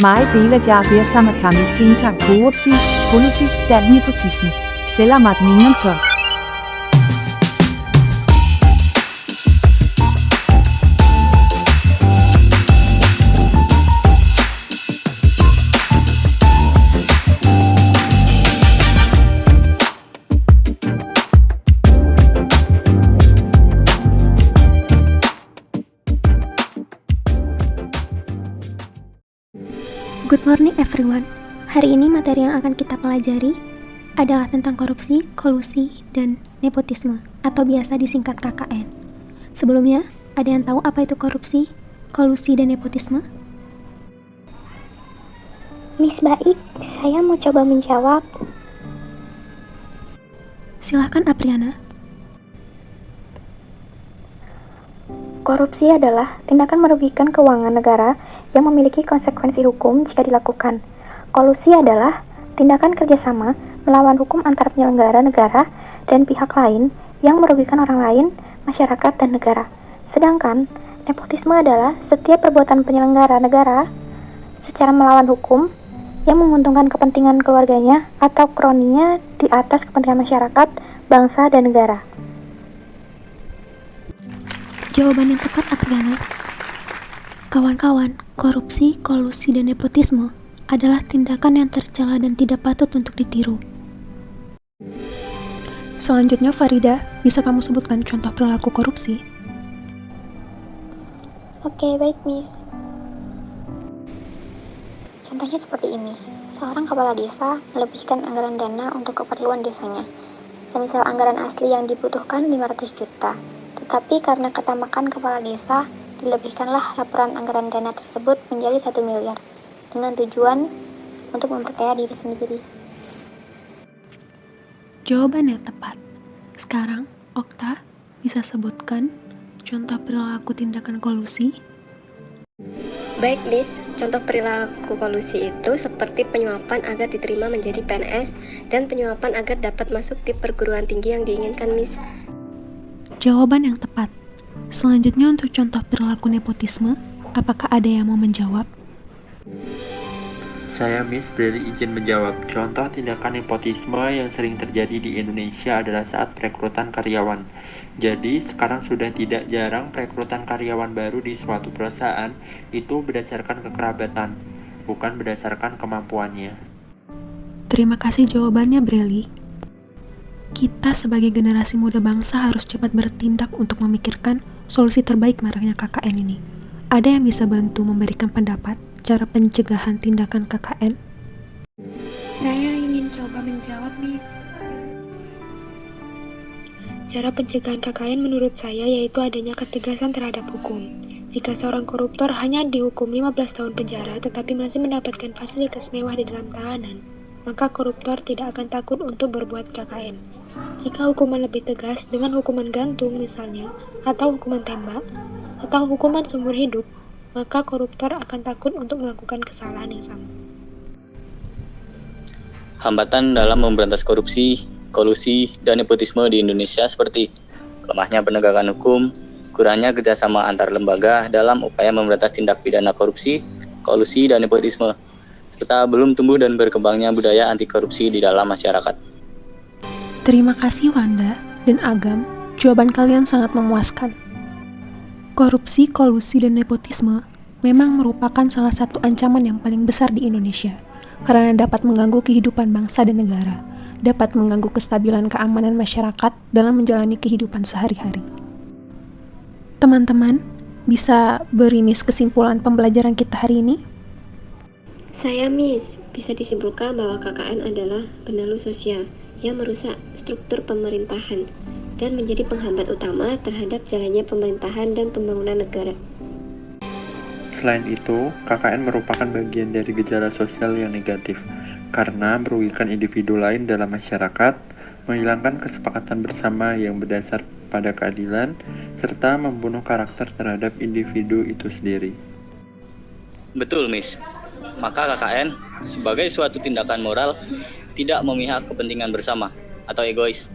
Meget belægger ved samme kami tiltag korupsi, kolusi, dan nepotisme. Selamat menonton! Good morning everyone. Hari ini materi yang akan kita pelajari adalah tentang korupsi, kolusi, dan nepotisme atau biasa disingkat KKN. Sebelumnya, ada yang tahu apa itu korupsi, kolusi, dan nepotisme? Miss Baik, saya mau coba menjawab. Silahkan Apriana. Korupsi adalah tindakan merugikan keuangan negara yang memiliki konsekuensi hukum jika dilakukan. Kolusi adalah tindakan kerjasama melawan hukum antar penyelenggara negara dan pihak lain yang merugikan orang lain, masyarakat, dan negara. Sedangkan nepotisme adalah setiap perbuatan penyelenggara negara secara melawan hukum yang menguntungkan kepentingan keluarganya atau kroninya di atas kepentingan masyarakat, bangsa, dan negara. Jawaban yang tepat Apriana. Kawan-kawan, korupsi, kolusi, dan nepotisme adalah tindakan yang tercela dan tidak patut untuk ditiru. Selanjutnya Farida, bisa kamu sebutkan contoh perilaku korupsi? Oke, baik Miss. Contohnya seperti ini. Seorang kepala desa melebihkan anggaran dana untuk keperluan desanya. Semisal anggaran asli yang dibutuhkan 500 juta. Tetapi karena ketamakan kepala desa, dilebihkanlah laporan anggaran dana tersebut menjadi 1 miliar dengan tujuan untuk memperkaya diri sendiri. Jawaban yang tepat. Sekarang, Okta bisa sebutkan contoh perilaku tindakan kolusi? Baik, Miss. Contoh perilaku kolusi itu seperti penyuapan agar diterima menjadi PNS dan penyuapan agar dapat masuk di perguruan tinggi yang diinginkan, Miss. Jawaban yang tepat. Selanjutnya untuk contoh perilaku nepotisme, apakah ada yang mau menjawab? Saya Miss Breli izin menjawab. Contoh tindakan nepotisme yang sering terjadi di Indonesia adalah saat perekrutan karyawan. Jadi sekarang sudah tidak jarang perekrutan karyawan baru di suatu perusahaan itu berdasarkan kekerabatan, bukan berdasarkan kemampuannya. Terima kasih jawabannya Breli. Kita sebagai generasi muda bangsa harus cepat bertindak untuk memikirkan solusi terbaik maraknya KKN ini. Ada yang bisa bantu memberikan pendapat cara pencegahan tindakan KKN? Saya ingin coba menjawab, Miss. Cara pencegahan KKN menurut saya yaitu adanya ketegasan terhadap hukum. Jika seorang koruptor hanya dihukum 15 tahun penjara tetapi masih mendapatkan fasilitas mewah di dalam tahanan, maka koruptor tidak akan takut untuk berbuat KKN. Jika hukuman lebih tegas dengan hukuman gantung misalnya, atau hukuman tembak, atau hukuman seumur hidup, maka koruptor akan takut untuk melakukan kesalahan yang sama. Hambatan dalam memberantas korupsi, kolusi, dan nepotisme di Indonesia seperti lemahnya penegakan hukum, kurangnya kerjasama antar lembaga dalam upaya memberantas tindak pidana korupsi, kolusi, dan nepotisme, serta belum tumbuh dan berkembangnya budaya anti korupsi di dalam masyarakat. Terima kasih Wanda dan Agam, jawaban kalian sangat memuaskan. Korupsi, kolusi, dan nepotisme memang merupakan salah satu ancaman yang paling besar di Indonesia, karena dapat mengganggu kehidupan bangsa dan negara, dapat mengganggu kestabilan keamanan masyarakat dalam menjalani kehidupan sehari-hari. Teman-teman, bisa beri Miss kesimpulan pembelajaran kita hari ini? Saya, Miss, bisa disimpulkan bahwa KKN adalah benalu sosial yang merusak struktur pemerintahan dan menjadi penghambat utama terhadap jalannya pemerintahan dan pembangunan negara. Selain itu, KKN merupakan bagian dari gejala sosial yang negatif karena merugikan individu lain dalam masyarakat, menghilangkan kesepakatan bersama yang berdasar pada keadilan, serta membunuh karakter terhadap individu itu sendiri. Betul, Miss. Maka KKN sebagai suatu tindakan moral tidak memihak kepentingan bersama atau egois,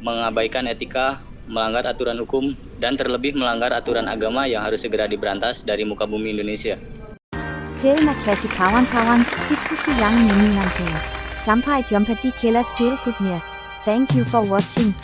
mengabaikan etika, melanggar aturan hukum, dan terlebih melanggar aturan agama yang harus segera diberantas dari muka bumi Indonesia. Terima kasih kawan-kawan, diskusi yang menyenangkan. Sampai jumpa di kelas berikutnya. Thank you for watching.